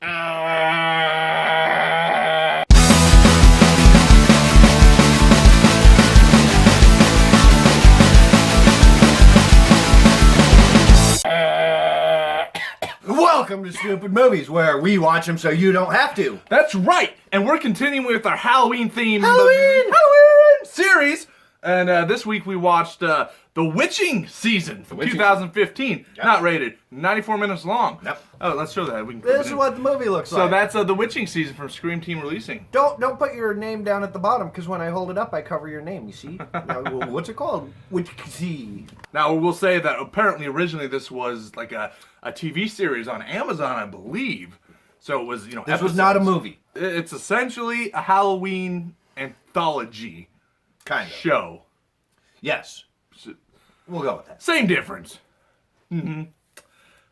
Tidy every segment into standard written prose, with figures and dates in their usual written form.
Welcome to Stoopid Movies, where we watch them so you don't have to. That's right, and we're continuing with our Halloween theme Halloween series. And this week we watched The Witching season from 2015. Yep. Not rated, 94 minutes long. Yep. Oh, let's show that. This is what the movie looks like. So that's The Witching season from Scream Team Releasing. Don't put your name down at the bottom, because when I hold it up, I cover your name. You see? Now, what's it called? Witchy. Now we'll say that apparently originally this was like a TV series on Amazon, I believe. So it was, This was not a movie. It's essentially a Halloween anthology Kind of. show. Yes. We'll go with that. Same difference. Mm-hmm.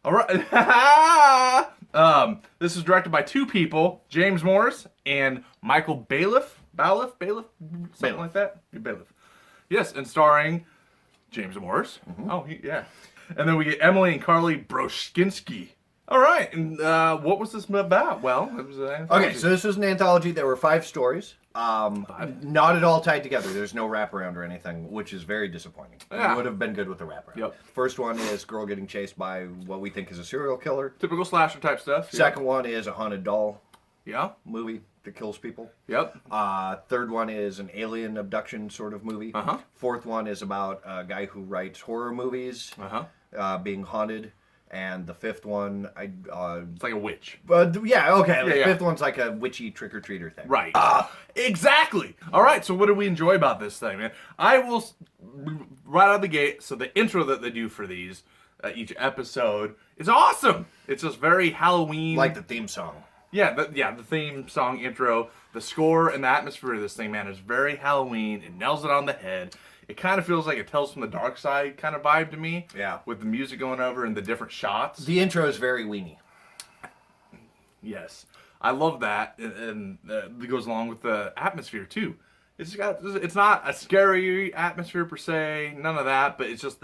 All right. This is directed by two people, James Morris and Michael Bailiff, something like that. Bailiff. Yes, and starring James Morris. Mm-hmm. Oh, yeah. And then we get Emily and Carly Broschinski. All right, and what was this about? Well, it was an anthology. Okay, so this was an anthology. There were 5 stories. Not at all tied together. There's no wraparound or anything, which is very disappointing. Yeah. It would have been good with a wraparound. Yep. First one is girl getting chased by what we think is a serial killer. Typical slasher type stuff. Second one is a haunted doll Yeah. movie that kills people. Yep. Third one is an alien abduction sort of movie. Uh-huh. Fourth one is about a guy who writes horror movies being haunted. And the fifth one, It's like a witch. yeah, okay. The Yeah. fifth one's like a witchy trick-or-treater thing. Right. Exactly. All right, so what do we enjoy about this thing, man? I will, right out of the gate, so the intro that they do for these, each episode, is awesome. It's just very Halloween. Like the theme song. Yeah, the theme song intro, the score, and the atmosphere of this thing, man, is very Halloween. It nails it on the head. It kind of feels like a Tales from the Dark Side kind of vibe to me. Yeah. With the music going over and the different shots. The intro is very weenie. Yes. I love that. And it goes along with the atmosphere, too. It's not a scary atmosphere per se, none of that, but it's just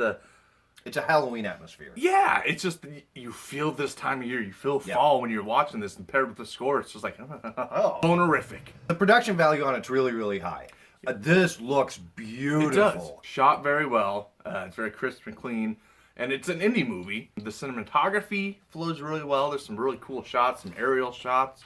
It's a Halloween atmosphere. Yeah, it's just, you feel this time of year, you feel fall when you're watching this, and paired with the score, it's just like, bonerific. The production value on it's really, really high. This looks beautiful. It does. Shot very well. It's very crisp and clean. And it's an indie movie. The cinematography flows really well. There's some really cool shots, some aerial shots,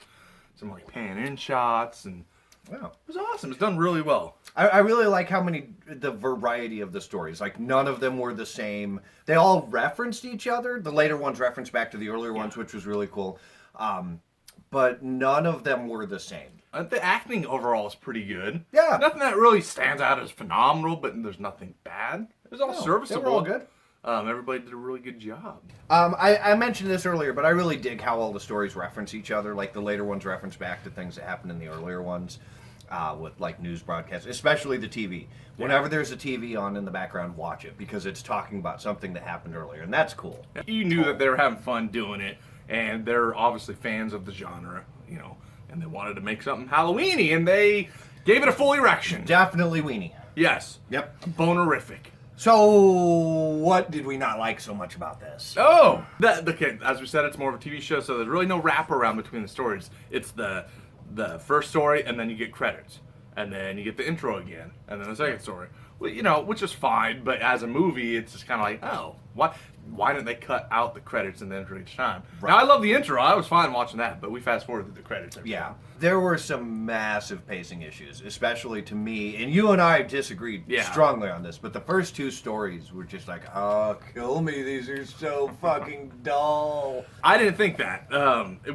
some like pan-in shots, and wow, it was awesome. It's done really well. I really like the variety of the stories. Like, none of them were the same. They all referenced each other. The later ones referenced back to the earlier ones, which was really cool. But none of them were the same. The acting overall is pretty good. Yeah. Nothing that really stands out as phenomenal, but there's nothing bad. It was all serviceable. They were all good. Everybody did a really good job. I mentioned this earlier, but I really dig how all the stories reference each other. Like, the later ones reference back to things that happened in the earlier ones, with like news broadcasts, especially the TV. Whenever there's a TV on in the background, watch it, because it's talking about something that happened earlier, and that's cool. You knew that they were having fun doing it, and they're obviously fans of the genre, and they wanted to make something Halloween-y, and they gave it a full erection. Definitely weenie. Yes. Yep. Bonerific. So, what did we not like so much about this? Oh! Okay, as we said, it's more of a TV show, so there's really no wraparound between the stories. It's the first story, and then you get credits. And then you get the intro again, and then the second story. Well, which is fine, but as a movie, it's just kind of like, oh, why didn't they cut out the credits and the intro each time? Right. Now, I love the intro. I was fine watching that, but we fast-forwarded the credits every time. There were some massive pacing issues, especially to me, and you and I disagreed strongly on this, but the first 2 stories were just like, oh, kill me, these are so fucking dull. I didn't think that,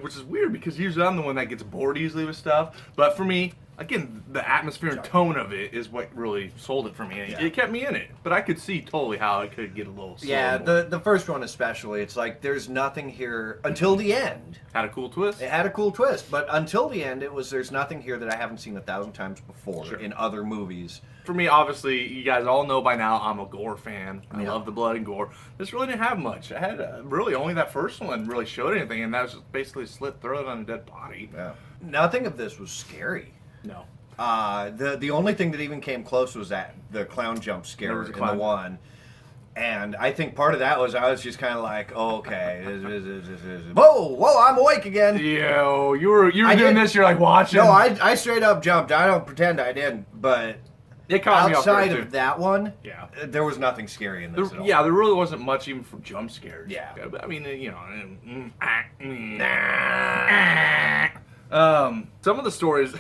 which is weird, because usually I'm the one that gets bored easily with stuff, but for me, again, the atmosphere and tone of it is what really sold it for me. It kept me in it, but I could see totally how it could get a little slow. Yeah, the first one especially, it's like there's nothing here until the end. Had a cool twist. It had a cool twist, but until the end, there's nothing here that I haven't seen 1,000 times before in other movies. For me, obviously, you guys all know by now, I'm a gore fan. I love the blood and gore. This really didn't have much. I had really only that first one really showed anything, and that was just basically a slit throat on a dead body. Yeah. Nothing of this was scary. No. The only thing that even came close was that the clown jump scare in the one. And I think part of that was I was just kind of like, oh, okay, whoa, I'm awake again. Yo, you were doing did- this. You're like watching. No, I straight up jumped. I don't pretend I didn't, but it caught me off outside guard, of too. that one, Yeah. there was nothing scary in this at all. Yeah, there really wasn't much even for jump scares. Yeah. I mean, you know, some of the stories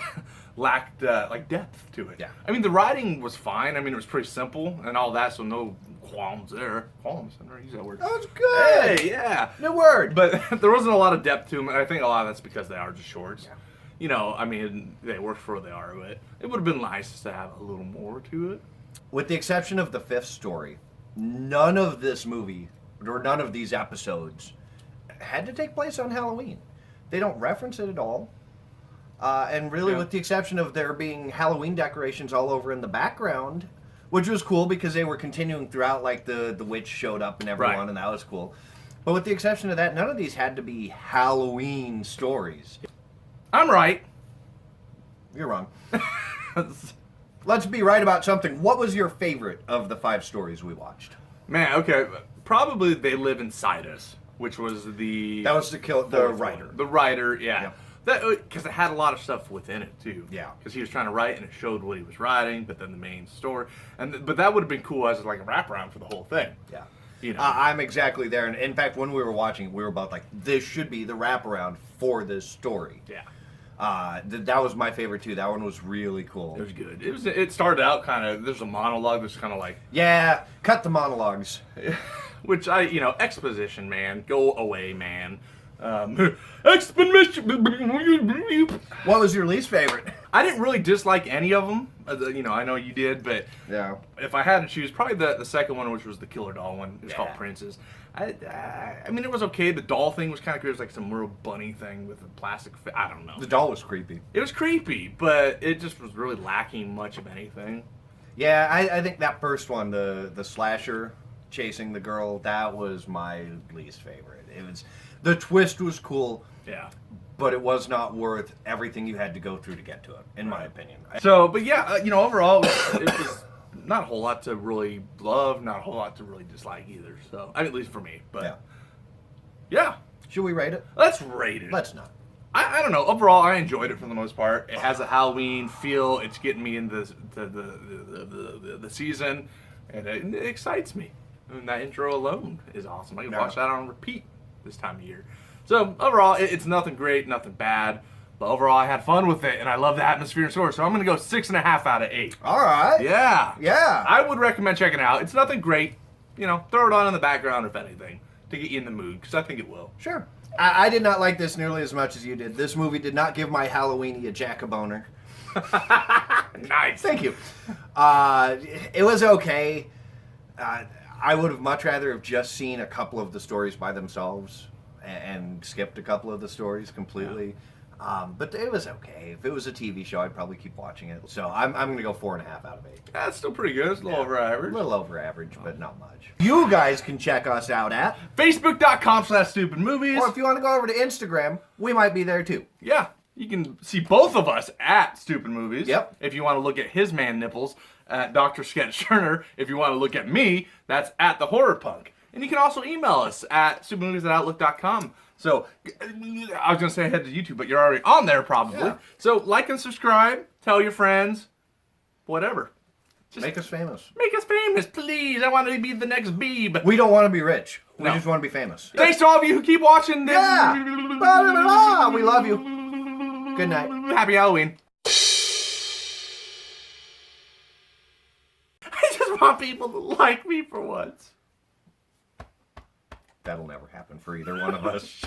lacked like depth to it. Yeah. I mean, the writing was fine. I mean, it was pretty simple and all that, so no qualms there. Qualms? I never use that word. That was good. Hey, yeah. New word. But there wasn't a lot of depth to them, and I think a lot of that's because they are just shorts. Yeah. You know, I mean, they work for what they are, but it would have been nice to have a little more to it. With the exception of the 5th story, none of this movie, or none of these episodes, had to take place on Halloween. They don't reference it at all. And really, Yeah. with the exception of there being Halloween decorations all over in the background, which was cool because they were continuing throughout, like the witch showed up and everyone, Right. and that was cool. But with the exception of that, none of these had to be Halloween stories. I'm right. You're wrong. Let's be right about something. What was your favorite of the 5 stories we watched? Man, okay. Probably They Live Inside Us, which was the... That was the writer. The writer, yeah. Yep. That because it had a lot of stuff within it too. Yeah. Because he was trying to write and it showed what he was writing, but then the main story, but that would have been cool as like a wraparound for the whole thing. Yeah. You know. I'm exactly there. And in fact, when we were watching, we were both like, this should be the wraparound for this story. Yeah. That was my favorite too. That one was really cool. It was good. It started out kind of, there's a monologue that's kind of like, Yeah, cut the monologues. which exposition, man. Go away, man. Exposition. What was your least favorite? I didn't really dislike any of them. I know you did, but Yeah. if I had to choose, probably the second one, which was the killer doll one. It's called Yeah. Princess. I mean, it was okay. The doll thing was kind of weird. It was like some real bunny thing with a plastic. I don't know. The doll was creepy. It was creepy, but it just was really lacking much of anything. Yeah, I think that first one, the slasher chasing the girl, that was my least favorite. The twist was cool, Yeah. but it was not worth everything you had to go through to get to it, in my opinion. So, but yeah, overall, it was not a whole lot to really love, not a whole lot to really dislike either. So, at least for me. But yeah, Should we rate it? let's rate it. Let's not. I don't know. Overall, I enjoyed it for the most part. It has a Halloween feel. It's getting me in the season, and it excites me. And that intro alone is awesome. I can watch that on repeat this time of year. So overall, it's nothing great, nothing bad. But overall, I had fun with it, and I love the atmosphere and story. So I'm going to go 6.5 out of 8. All right. Yeah. Yeah. I would recommend checking it out. It's nothing great. Throw it on in the background, if anything, to get you in the mood, because I think it will. Sure. I did not like this nearly as much as you did. This movie did not give my Halloweeny a jack-a-boner. Nice. Thank you. It was okay. I would have much rather have just seen a couple of the stories by themselves and skipped a couple of the stories completely. But it was okay. If it was a TV show, I'd probably keep watching it. So I'm going to go 4.5 out of 8. That's still pretty good. It's a little over average. A little over average, but not much. You guys can check us out at, Facebook.com/StoopidMovies. or if you want to go over to Instagram, we might be there too. Yeah, you can see both of us at Stupid Movies. Yep. If you want to look at his man nipples, at Dr. Sketch Turner. If you want to look at me, that's at the Horror Punk. And you can also email us at stupidmovies@outlook.com. So, I was going to say head to YouTube, but you're already on there probably. Yeah. So, like and subscribe, tell your friends, whatever. Just Make us famous. make us famous, please. I want to be the next Beeb. We don't want to be rich. We No. just want to be famous. Thanks to all of you who keep watching this. Yeah. Blah, blah, blah. We love you. Good night. Happy Halloween. I just want people to like me for once. That'll never happen for either one of us.